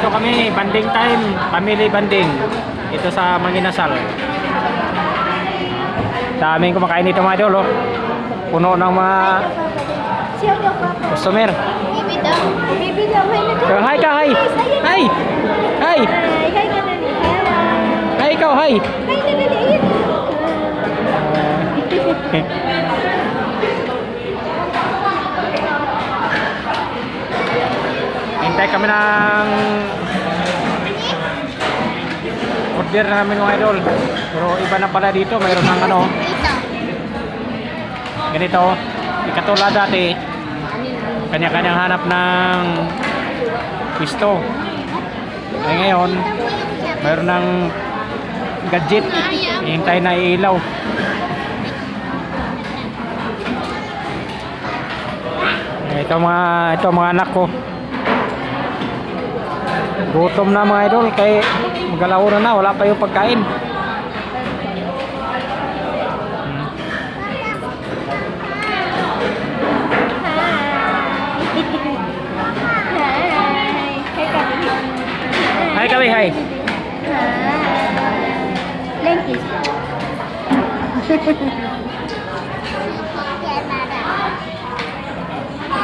Dito kami, banding time, family banding. Ito sa Manginasal. Daming kumakain dito mga idol, oh. Puno ng mga customer. Bibi daw. Bibi daw. Hi ka, hi. Hi. Hi. Hi ka na ni. Hi ikaw, hi. Hi na na ni. Hintay kami ng order na namin mga idol. Pero iba na pala dito, mayroon ng ano, ganito. Ikatulad dati, kanya-kanyang hanap ng pisto. Ay ngayon, mayroon ng gadget, hintay na ilaw. Ito mga anak ko. Gutom na mga idol, kay magalauna na, wala pa yung pagkain. Hi kami, hi. Lentis.